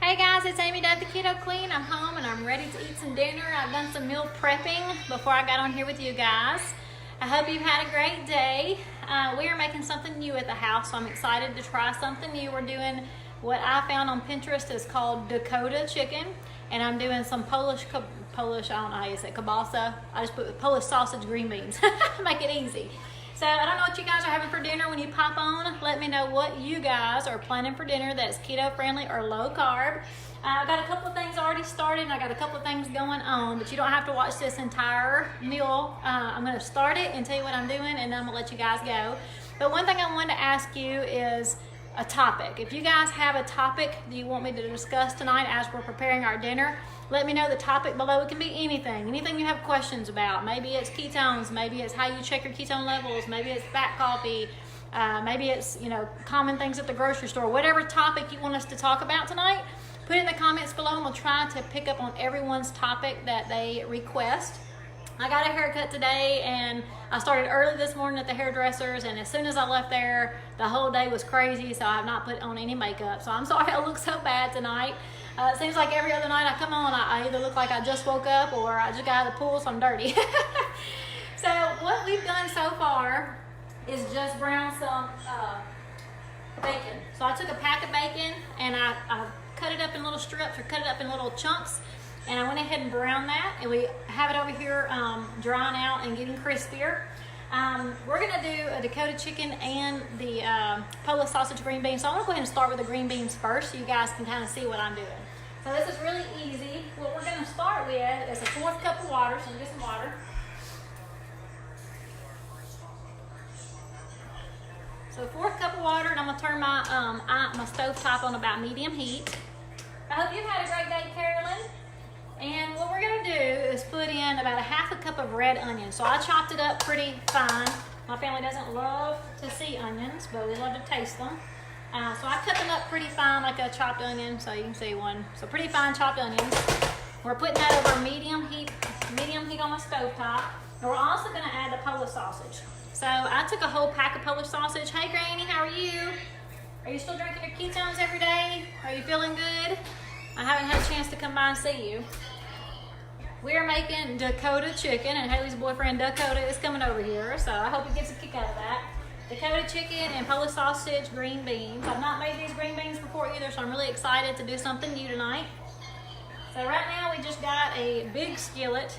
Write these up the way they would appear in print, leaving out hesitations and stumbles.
Hey guys, it's Amy Duff, the Keto Queen. I'm home and I'm ready to eat some dinner. I've done some meal prepping before I got on here with you guys. I hope you've had a great day. We are making something new at the house, so I'm excited to try something new. We're doing what I found on Pinterest is called Dakota Chicken, and I'm doing some Polish, I don't know how you say it, kielbasa. I just put Polish sausage, green beans. Make it easy. So I don't know what you guys are having for dinner when you pop on. Let me know what you guys are planning for dinner that's keto friendly or low carb. I've got a couple of things already started and I got a couple of things going on, but you don't have to watch this entire meal. I'm gonna start it and tell you what I'm doing, and then I'm gonna let you guys go. But one thing I wanted to ask you is a topic. If you guys have a topic that you want me to discuss tonight as we're preparing our dinner, let me know the topic below. It can be anything you have questions about. Maybe it's ketones, maybe it's how you check your ketone levels, maybe it's fat coffee, maybe it's common things at the grocery store. Whatever topic you want us to talk about tonight, put it in the comments below and we'll try to pick up on everyone's topic that they request. I got a haircut today and I started early this morning at the hairdresser's, and as soon as I left there, the whole day was crazy, so I have not put on any makeup. So I'm sorry I look so bad tonight. It seems like every other night I come on, I either look like I just woke up or I just got out of the pool, so I'm dirty. So what we've done so far is just brown some bacon. So I took a pack of bacon and I cut it up in little strips or cut it up in little chunks. And I went ahead and browned that, and we have it over here drying out and getting crispier. We're gonna do a Dakota chicken and the Polish sausage green beans. So I'm gonna go ahead and start with the green beans first so you guys can kind of see what I'm doing. So this is really easy. What we're gonna start with is a 1/4 cup of water, so I'm gonna get some water. So 1/4 cup of water, and I'm gonna turn my stove top on about medium heat. I hope you've had a great day, Carolyn. And what we're gonna do is put in about a 1/2 cup of red onion. So I chopped it up pretty fine. My family doesn't love to see onions, but we love to taste them. So I cut them up pretty fine like a chopped onion, so you can see one. So pretty fine chopped onions. We're putting that over medium heat on my stove top. And we're also gonna add the Polish sausage. So I took a whole pack of Polish sausage. Hey Granny, how are you? Are you still drinking your ketones every day? Are you feeling good? I haven't had a chance to come by and see you. We are making Dakota chicken, and Haley's boyfriend Dakota is coming over here, so I hope he gets a kick out of that. Dakota chicken and Polish sausage, green beans. I've not made these green beans before either, so I'm really excited to do something new tonight. So right now we just got a big skillet.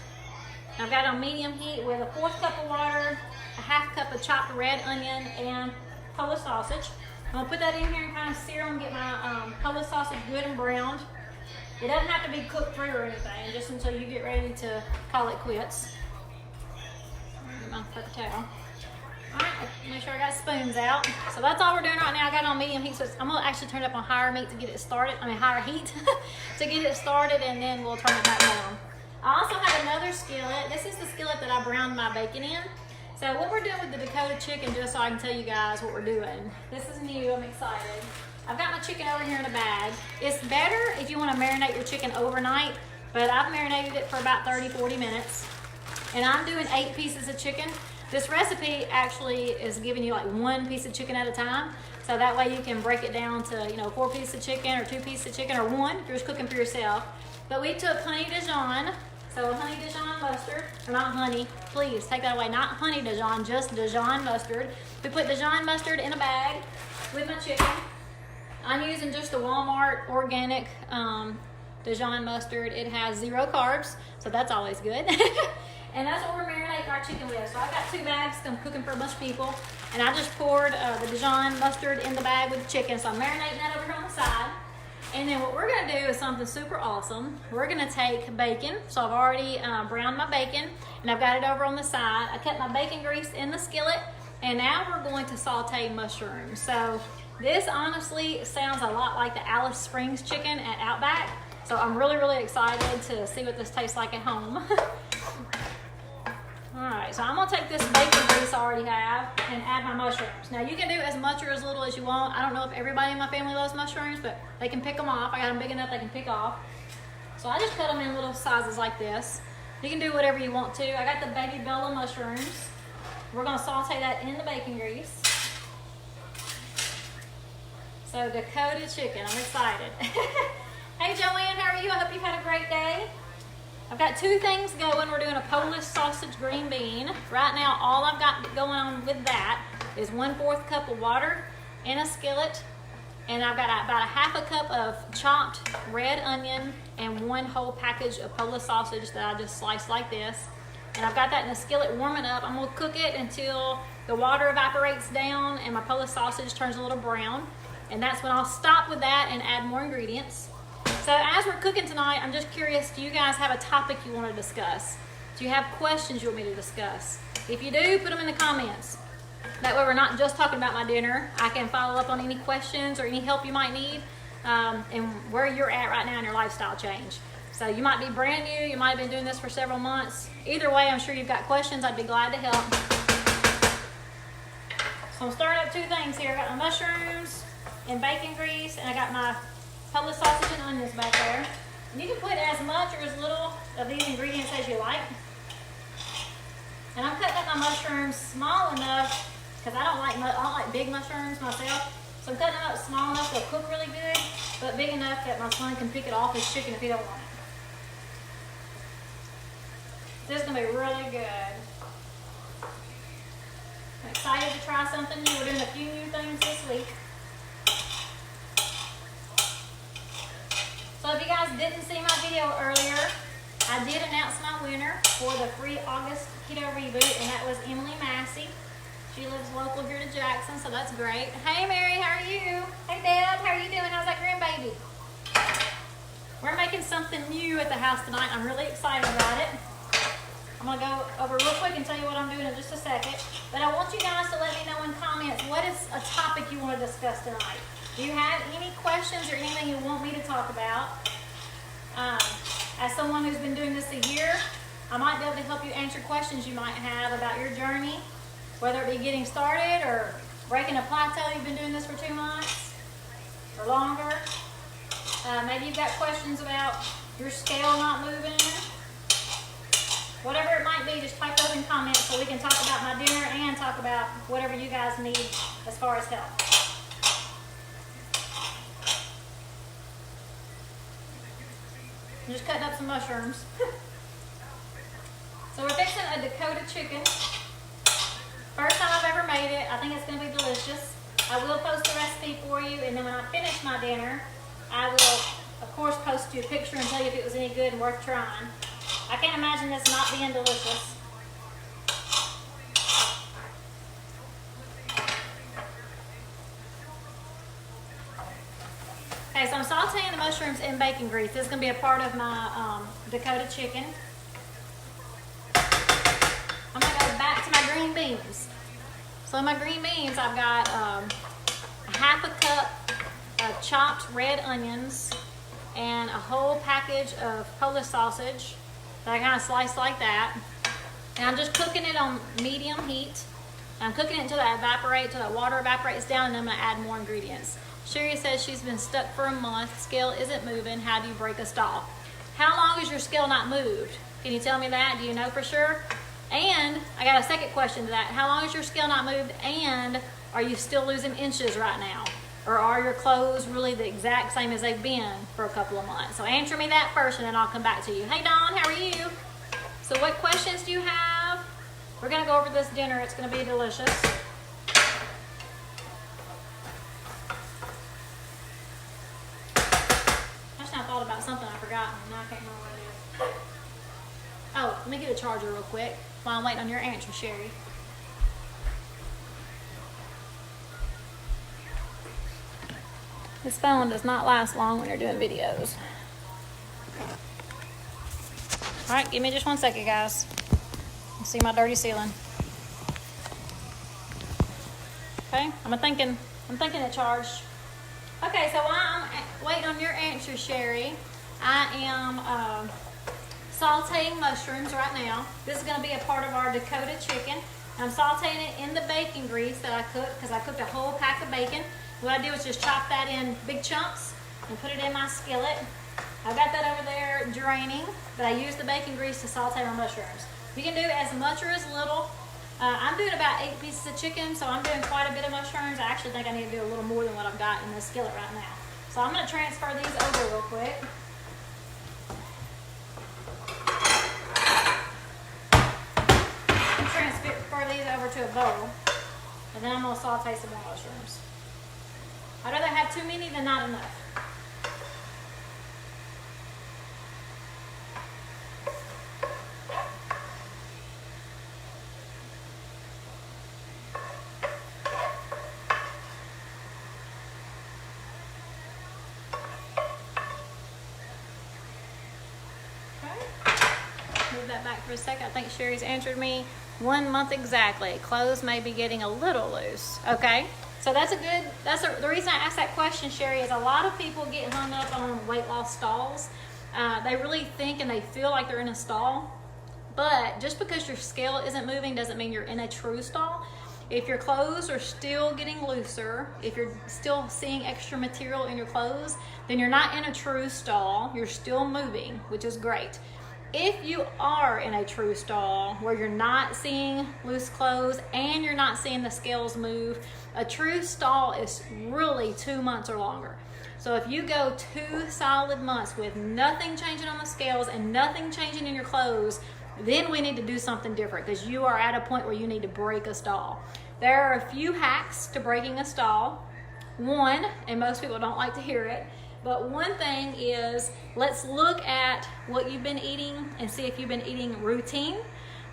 I've got it on medium heat with a 1/4 cup of water, a 1/2 cup of chopped red onion, and Polish sausage. I'm gonna put that in here and kind of sear them, get my Polish sausage good and browned. It doesn't have to be cooked through or anything, just until you get ready to call it quits. Get my paper towel. All right, make sure I got spoons out. So that's all we're doing right now. I got it on medium heat, so I'm gonna actually turn it up on higher heat to get it started. Higher heat to get it started, and then we'll turn it back down. I also have another skillet. This is the skillet that I browned my bacon in. So what we're doing with the Dakota chicken, just so I can tell you guys what we're doing. This is new, I'm excited. I've got my chicken over here in a bag. It's better if you want to marinate your chicken overnight, but I've marinated it for about 30-40 minutes. And I'm doing 8 pieces of chicken. This recipe actually is giving you like 1 piece of chicken at a time. So that way you can break it down to 4 pieces of chicken or 2 pieces of chicken or 1 if you're just cooking for yourself. But we took honey Dijon. So honey Dijon mustard, or not honey, please take that away. Not honey Dijon, just Dijon mustard. We put Dijon mustard in a bag with my chicken. I'm using just the Walmart organic Dijon mustard. It has 0 carbs, so that's always good. And that's what we're marinating our chicken with. So I've got 2 bags, I'm cooking for a bunch of people. And I just poured the Dijon mustard in the bag with the chicken. So I'm marinating that over here on the side. And then what we're gonna do is something super awesome. We're gonna take bacon. So I've already browned my bacon, and I've got it over on the side. I cut my bacon grease in the skillet, and now we're going to saute mushrooms. So this honestly sounds a lot like the Alice Springs chicken at Outback. So I'm really, really excited to see what this tastes like at home. All right, so I'm gonna take this bacon grease I already have and add my mushrooms. Now you can do as much or as little as you want. I don't know if everybody in my family loves mushrooms, but they can pick them off. I got them big enough they can pick off. So I just cut them in little sizes like this. You can do whatever you want to. I got the baby Bella mushrooms. We're gonna saute that in the bacon grease. So Dakota chicken, I'm excited. Hey Joanne, how are you? I hope you've had a great day. I've got two things going. We're doing a Polish sausage green bean. Right now, all I've got going on with that is 1/4 cup of water in a skillet. And I've got about a half a cup of chopped red onion and one whole package of Polish sausage that I just sliced like this. And I've got that in the skillet warming up. I'm gonna cook it until the water evaporates down and my Polish sausage turns a little brown. And that's when I'll stop with that and add more ingredients. So as we're cooking tonight, I'm just curious, do you guys have a topic you want to discuss? Do you have questions you want me to discuss? If you do, put them in the comments. That way we're not just talking about my dinner. I can follow up on any questions or any help you might need and where you're at right now in your lifestyle change. So you might be brand new, you might have been doing this for several months. Either way, I'm sure you've got questions. I'd be glad to help. So I'm stirring up two things here. I got my mushrooms and bacon grease, and I got my Polish sausage and onions back there. And you can put as much or as little of these ingredients as you like. And I'm cutting up my mushrooms small enough because I don't like big mushrooms myself. So I'm cutting them up small enough they'll cook really good, but big enough that my son can pick it off his chicken if he don't want it. This is gonna be really good. I'm excited to try something new. We're doing a few new things this week. So if you guys didn't see my video earlier, I did announce my winner for the free August Keto Reboot, and that was Emily Massey. She lives local here to Jackson, so that's great. Hey Mary, how are you? Hey Deb, how are you doing? How's that grandbaby? We're making something new at the house tonight. I'm really excited about it. I'm gonna go over real quick and tell you what I'm doing in just a second. But I want you guys to let me know in comments what is a topic you want to discuss tonight. Do you have any questions or anything you want me to talk about? As someone who's been doing this a year, I might be able to help you answer questions you might have about your journey, whether it be getting started or breaking a plateau. You've been doing this for 2 months or longer. Maybe you've got questions about your scale not moving. Whatever it might be, just type those in comments so we can talk about my dinner and talk about whatever you guys need as far as help. I'm just cutting up some mushrooms. So we're fixing a Dakota chicken. First time I've ever made it. I think it's going to be delicious. I will post the recipe for you, and then when I finish my dinner, I will, of course, post you a picture and tell you if it was any good and worth trying. I can't imagine this not being delicious. Okay, so I'm sauteing the mushrooms in bacon grease. This is going to be a part of my Dakota chicken. I'm going to go back to my green beans. So in my green beans, I've got a half a cup of chopped red onions and a whole package of Polish sausage that I kind of sliced like that. And I'm just cooking it on medium heat. I'm cooking it until that water evaporates down, and then I'm going to add more ingredients. Sherry says she's been stuck for a month. Scale isn't moving. How do you break a stall? How long is your scale not moved? Can you tell me that? Do you know for sure? And I got a second question to that. How long is your scale not moved? And are you still losing inches right now? Or are your clothes really the exact same as they've been for a couple of months? So answer me that first, and then I'll come back to you. Hey Dawn, how are you? So what questions do you have? We're gonna go over this dinner. It's gonna be delicious. I thought about something I forgot, and now I can't remember what it is. Oh, let me get a charger real quick while I'm waiting on your answer, Sherry. This phone does not last long when you're doing videos. All right, give me just 1 second, guys. Let's see my dirty ceiling. Okay, I'm thinking it charged. Okay, so while I'm waiting on your answer, Sherry, I am sauteing mushrooms right now. This is going to be a part of our Dakota chicken. I'm sauteing it in the bacon grease that I cooked, because I cooked a whole pack of bacon. What I did was just chop that in big chunks and put it in my skillet. I've got that over there draining, but I used the bacon grease to saute my mushrooms. You can do as much or as little. I'm doing about 8 pieces of chicken, so I'm doing quite a bit of mushrooms. I actually think I need to do a little more than what I've got in the skillet right now. So I'm gonna transfer these over real quick. Transfer these over to a bowl, and then I'm gonna saute some more mushrooms. I'd rather have too many than not enough. Move that back for a second. I think Sherry's answered me. 1 month exactly. Clothes may be getting a little loose. Okay. So the reason I asked that question, Sherry, is a lot of people get hung up on weight loss stalls. They really think and they feel like they're in a stall. But just because your scale isn't moving doesn't mean you're in a true stall. If your clothes are still getting looser, if you're still seeing extra material in your clothes, then you're not in a true stall. You're still moving, which is great. If you are in a true stall where you're not seeing loose clothes and you're not seeing the scales move, a true stall is really 2 months or longer. So if you go 2 solid months with nothing changing on the scales and nothing changing in your clothes, then we need to do something different because you are at a point where you need to break a stall. There are a few hacks to breaking a stall. One, and most people don't like to hear it, but one thing is, let's look at what you've been eating and see if you've been eating routine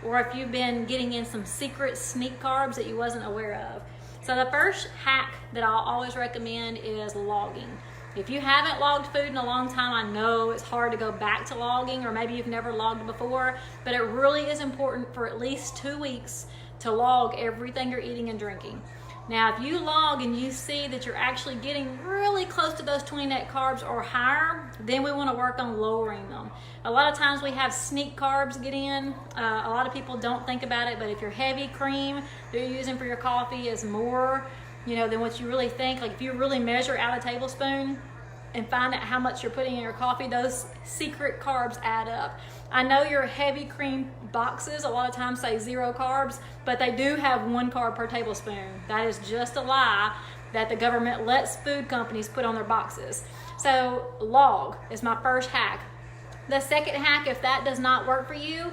or if you've been getting in some secret sneak carbs that you wasn't aware of. So the first hack that I'll always recommend is logging. If you haven't logged food in a long time, I know it's hard to go back to logging, or maybe you've never logged before, but it really is important for at least 2 weeks to log everything you're eating and drinking. Now, if you log and you see that you're actually getting really close to those 20 net carbs or higher, then we want to work on lowering them. A lot of times we have sneak carbs get in. A lot of people don't think about it, but if your heavy cream that you're using for your coffee is more, than what you really think, like if you really measure out a tablespoon and find out how much you're putting in your coffee, those secret carbs add up. I know your heavy cream boxes a lot of times say 0 carbs, but they do have 1 carb per tablespoon. That is just a lie that the government lets food companies put on their boxes. So log is my first hack. The second hack, if that does not work for you,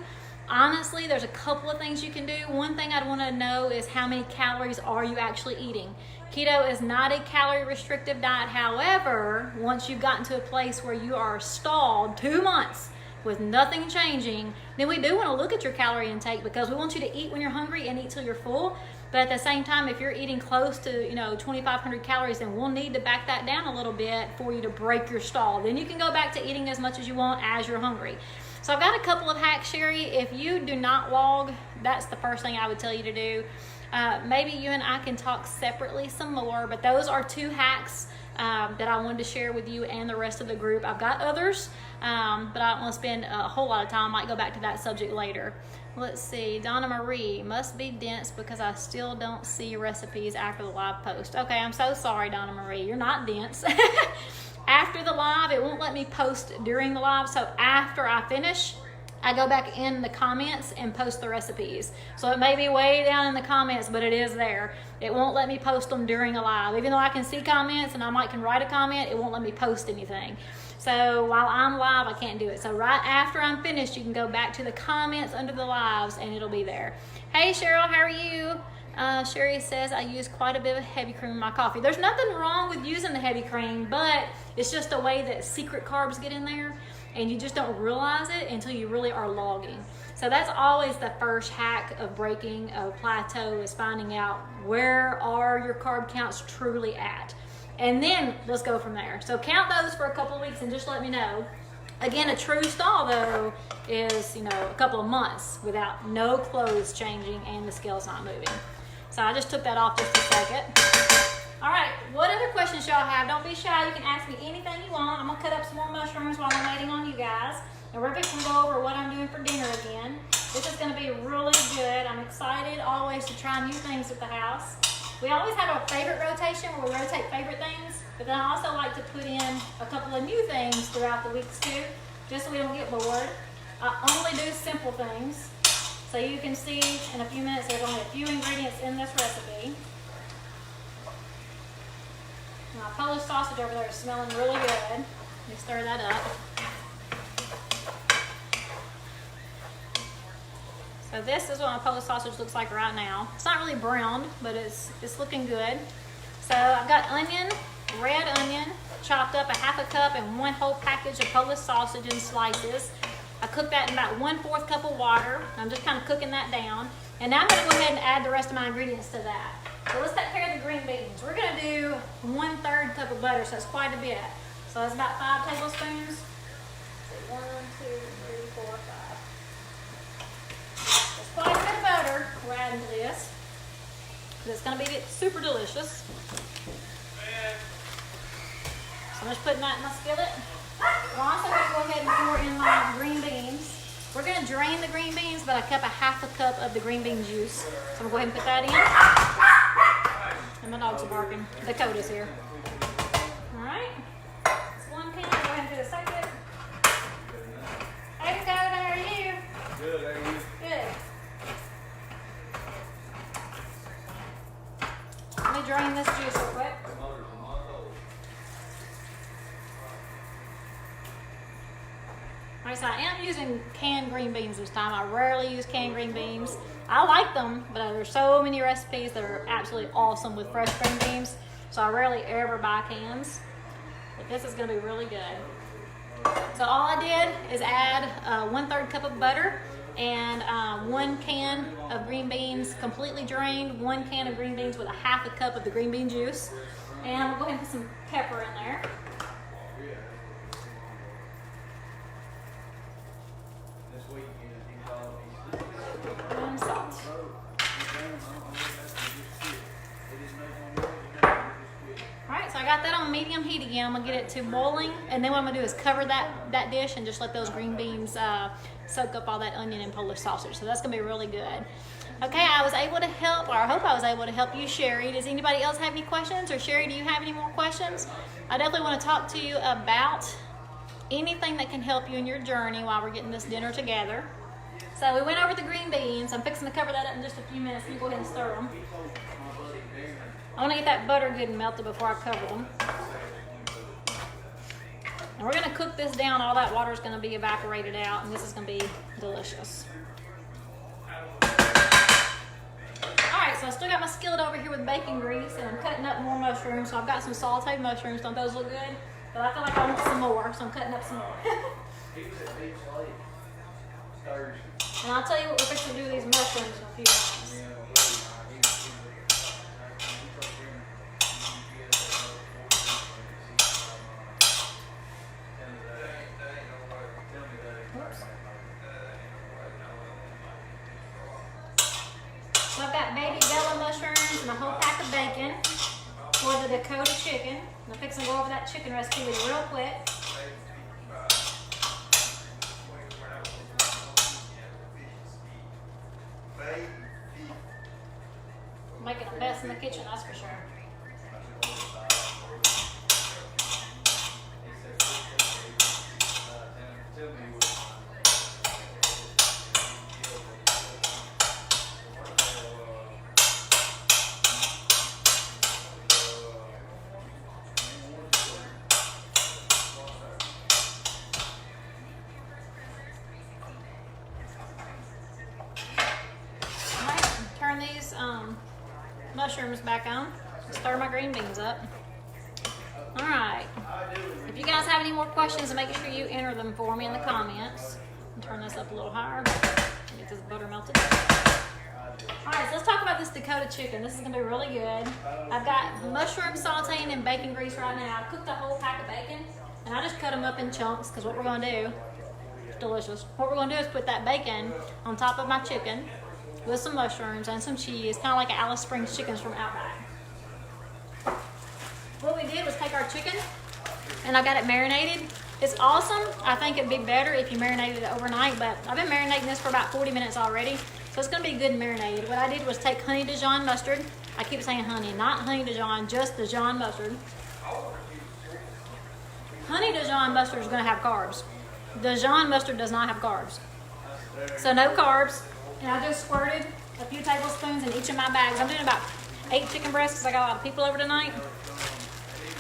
honestly, there's a couple of things you can do. One thing I'd want to know is how many calories are you actually eating. Keto is not a calorie restrictive diet. However, once you've gotten to a place where you are stalled 2 months with nothing changing, then we do want to look at your calorie intake because we want you to eat when you're hungry and eat till you're full. But at the same time, if you're eating close to 2,500 calories, then we'll need to back that down a little bit for you to break your stall. Then you can go back to eating as much as you want as you're hungry. So I've got a couple of hacks, Sherry. If you do not log, that's the first thing I would tell you to do. Maybe you and I can talk separately some more, but those are 2 hacks that I wanted to share with you and the rest of the group. I've got others, but I don't want to spend a whole lot of time. I might go back to that subject later. Let's see. Donna Marie, must be dense because I still don't see recipes after the live post. Okay, I'm so sorry, Donna Marie. You're not dense. After the live, it won't let me post during the live, so after I finish, I go back in the comments and post the recipes. So it may be way down in the comments, but it is there. It won't let me post them during a live. Even though I can see comments and I can write a comment, it won't let me post anything. So while I'm live, I can't do it. So right after I'm finished, you can go back to the comments under the lives and it'll be there. Hey Cheryl, how are you? Sherry says, I use quite a bit of heavy cream in my coffee. There's nothing wrong with using the heavy cream, but it's just a way that secret carbs get in there and you just don't realize it until you really are logging. So that's always the first hack of breaking a plateau, is finding out where are your carb counts truly at. And then let's go from there. So count those for a couple of weeks and just let me know. Again, a true stall though is, a couple of months without no clothes changing and the scale's not moving. So I just took that off just a second. All right, what other questions y'all have? Don't be shy, you can ask me anything you want. I'm gonna cut up some more mushrooms while I'm waiting on you guys. And we're going to go over what I'm doing for dinner again. This is gonna be really good. I'm excited always to try new things at the house. We always have a favorite rotation where we rotate favorite things, but then I also like to put in a couple of new things throughout the weeks too, just so we don't get bored. I only do simple things. So you can see in a few minutes there's only a few ingredients in this recipe. My Polish sausage over there is smelling really good. Let me stir that up. So this is what my Polish sausage looks like right now. It's not really browned, but it's looking good. So I've got onion, red onion, chopped up, a half a cup, and 1 whole package of Polish sausage in slices. I cooked that in about 1/4 cup of water. I'm just kind of cooking that down. And now I'm gonna go ahead and add the rest of my ingredients to that. So let's take care of the green beans. We're gonna do 1/3 cup of butter, so that's quite a bit. So that's about 5 tablespoons. So 1, 2, 3, 4, 5. That's quite a bit of butter we're adding to this. It's gonna be super delicious. So I'm just putting that in my skillet. We're also gonna go ahead and pour in my green beans. We're gonna drain the green beans, but I kept a half a cup of the green bean juice. So I'm gonna go ahead and put that in. And my dogs are barking. Dakota's here. All right. It's 1 can. Go ahead and do the second. Hey Dakota, how are you? Good, how are you? Good. Let me drain this juice real quick. Alright, so I am using canned green beans this time. I rarely use canned green beans. I like them, but there's so many recipes that are absolutely awesome with fresh green beans. So I rarely ever buy cans. But this is going to be really good. So all I did is add 1/3 cup of butter and 1 can of green beans completely drained, 1 can of green beans with a half a cup of the green bean juice. And I'm going to go ahead and put some pepper in there. And salt. Alright, so I got that on medium heat again. I'm going to get it to boiling, and then what I'm going to do is cover that dish and just let those green beans soak up all that onion and Polish sausage. So that's going to be really good. Okay, I was able to help, or I hope I was able to help you, Sherry. Does anybody else have any questions? Or Sherry, do you have any more questions? I definitely want to talk to you about anything that can help you in your journey while we're getting this dinner together. So we went over the green beans. I'm fixing to cover that up in just a few minutes. You go ahead and stir them. I want to get that butter good and melted before I cover them. And we're going to cook this down. All that water is going to be evaporated out, and this is going to be delicious. Alright, so I still got my skillet over here with bacon grease, and I'm cutting up more mushrooms. So I've got some sauteed mushrooms. Don't those look good? But I feel like I want some more, so I'm cutting up some more. And I'll tell you what we're fixing to do with these mushrooms in a few minutes. So I've got baby Bella mushrooms and a whole pack of bacon for the Dakota chicken. I'm fixing to go over that chicken recipe with you real quick. Making a mess in the kitchen, that's for sure. Turn these mushrooms back on. Stir my green beans up. Alright. If you guys have any more questions, make sure you enter them for me in the comments. Turn this up a little higher. Get this butter melted. Alright, so let's talk about this Dakota chicken. This is going to be really good. I've got mushroom sauteing and bacon grease right now. I cooked a whole pack of bacon, and I just cut them up in chunks because what we're going to do, it's delicious. What we're going to do is put that bacon on top of my chicken with some mushrooms and some cheese, kind of like Alice Springs chickens from Outback. What we did was take our chicken, and I got it marinated. It's awesome. I think it'd be better if you marinated it overnight, but I've been marinating this for about 40 minutes already, so it's going to be good and marinated. What I did was take honey Dijon mustard. I keep saying honey, not honey Dijon, just Dijon mustard. Honey Dijon mustard is going to have carbs. Dijon mustard does not have carbs. So no carbs. And I just squirted a few tablespoons in each of my bags. I'm doing about 8 chicken breasts because I got a lot of people over tonight.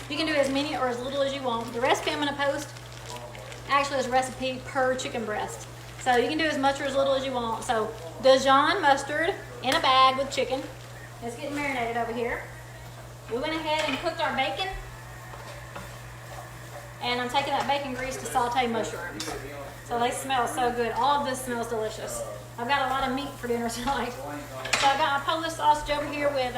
You can do as many or as little as you want. The recipe I'm gonna post actually is a recipe per chicken breast. So you can do as much or as little as you want. So Dijon mustard in a bag with chicken. It's getting marinated over here. We went ahead and cooked our bacon. And I'm taking that bacon grease to saute mushrooms. So they smell so good. All of this smells delicious. I've got a lot of meat for dinner tonight. So I've got my Polish sausage over here with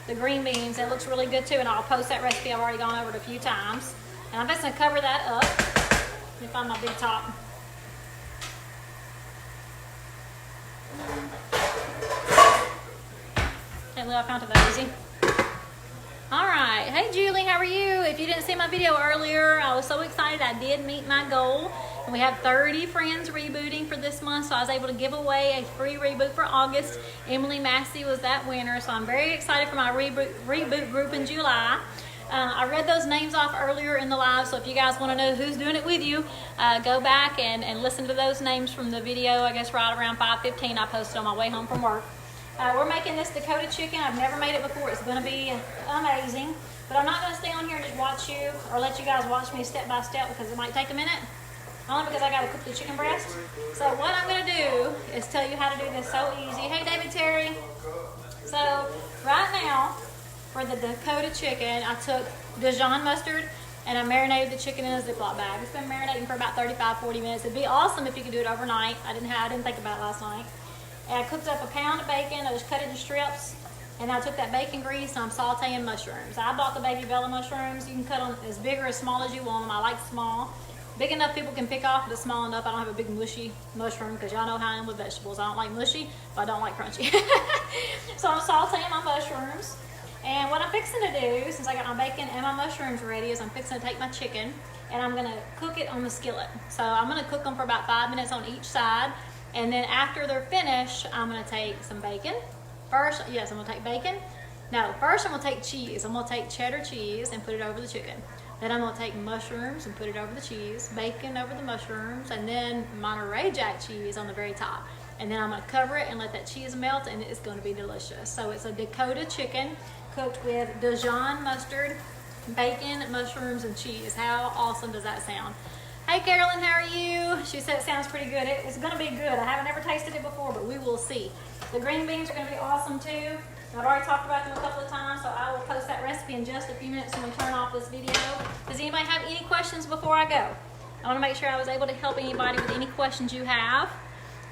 the green beans. It looks really good too, and I'll post that recipe. I've already gone over it a few times. And I'm just gonna cover that up. Let me find my big top. Can't believe I found it that easy. All right, hey Julie, how are you? If you didn't see my video earlier, I was so excited. I did meet my goal. And we have 30 friends rebooting for this month, so I was able to give away a free reboot for August. Emily Massey was that winner, so I'm very excited for my reboot group in July. I read those names off earlier in the live, so if you guys want to know who's doing it with you, go back and listen to those names from the video, I guess right around 5:15 I posted on my way home from work. We're making this Dakota chicken. I've never made it before. It's going to be amazing, but I'm not going to stay on here and just watch you or let you guys watch me step by step because it might take a minute. Only because I got to cook the chicken breast. So what I'm going to do is tell you how to do this so easy. Hey, David Terry. So right now, for the Dakota chicken, I took Dijon mustard and I marinated the chicken in a Ziploc bag. It's been marinating for about 35-40 minutes. It'd be awesome if you could do it overnight. I didn't think about it last night. And I cooked up a pound of bacon. I just cut it into strips. And I took that bacon grease and I'm sauteing mushrooms. I bought the baby Bella mushrooms. You can cut them as big or as small as you want them. I like small. Big enough people can pick off, but small enough I don't have a big mushy mushroom because y'all know how I am with vegetables. I don't like mushy, but I don't like crunchy. So I'm sauteing my mushrooms. And what I'm fixing to do, since I got my bacon and my mushrooms ready, is I'm fixing to take my chicken and I'm gonna cook it on the skillet. So I'm gonna cook them for about 5 minutes on each side. And then after they're finished, I'm gonna take some bacon. First, yes, I'm gonna take bacon. No, first I'm gonna take cheese. I'm gonna take cheddar cheese and put it over the chicken. Then I'm gonna take mushrooms and put it over the cheese, bacon over the mushrooms, and then Monterey Jack cheese on the very top. And then I'm gonna cover it and let that cheese melt, and it's gonna be delicious. So it's a Dakota chicken cooked with Dijon mustard, bacon, mushrooms, and cheese. How awesome does that sound? Hey Carolyn, how are you? She said it sounds pretty good. It's gonna be good. I haven't ever tasted it before, but we will see. The green beans are gonna be awesome too. I've already talked about them a couple of times, so I will post that recipe in just a few minutes when we turn off this video. Does anybody have any questions before I go? I wanna make sure I was able to help anybody with any questions you have.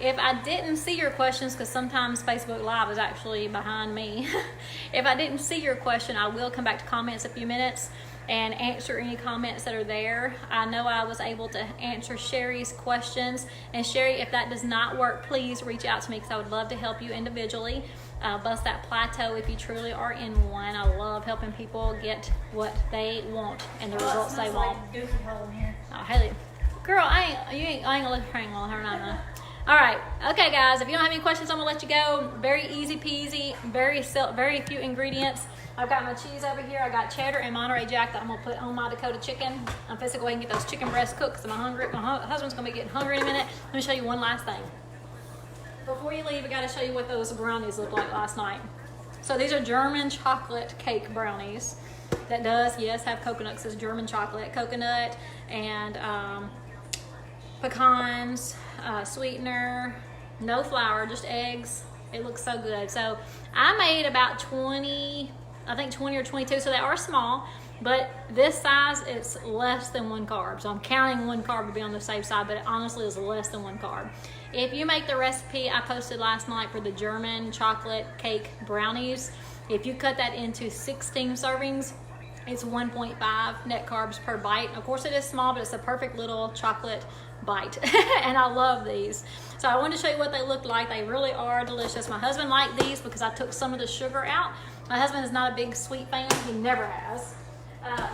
If I didn't see your questions, because sometimes Facebook Live is actually behind me. If I didn't see your question, I will come back to comments in a few minutes and answer any comments that are there. I know I was able to answer Sherry's questions. And Sherry, if that does not work, please reach out to me because I would love to help you individually. Bust that plateau if you truly are in one. I love helping people get what they want and the results they want. Oh, Haley, girl, I ain't gonna let her hang on her. All right, okay guys, if you don't have any questions, I'm gonna let you go. Very easy peasy, very few ingredients. I've got my cheese over here. I got cheddar and Monterey Jack that I'm gonna put on my Dakota chicken. I'm fixing to go ahead and get those chicken breasts cooked because I'm hungry. My husband's gonna be getting hungry in a minute. Let me show you one last thing. Before you leave, I gotta show you what those brownies looked like last night. So these are German chocolate cake brownies. That does, yes, have coconut. It says German chocolate, coconut, and pecans, sweetener, no flour, just eggs. It looks so good. So I made about 20, I think 20 or 22, so they are small, but this size, it's less than 1 carb. So I'm counting 1 carb to be on the safe side, but it honestly is less than 1 carb. If you make the recipe I posted last night for the German chocolate cake brownies, if you cut that into 16 servings, it's 1.5 net carbs per bite. Of course it is small, but it's a perfect little chocolate bite. And I love these. So I wanted to show you what they look like. They really are delicious. My husband liked these because I took some of the sugar out. My husband is not a big sweet fan. He never has.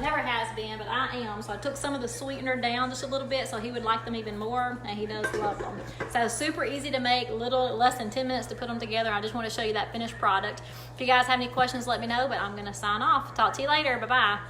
Never has been, but I am. So I took some of the sweetener down just a little bit so he would like them even more, and he does love them. So super easy to make, less than 10 minutes to put them together. I just want to show you that finished product. If you guys have any questions, let me know, but I'm going to sign off. Talk to you later. Bye-bye.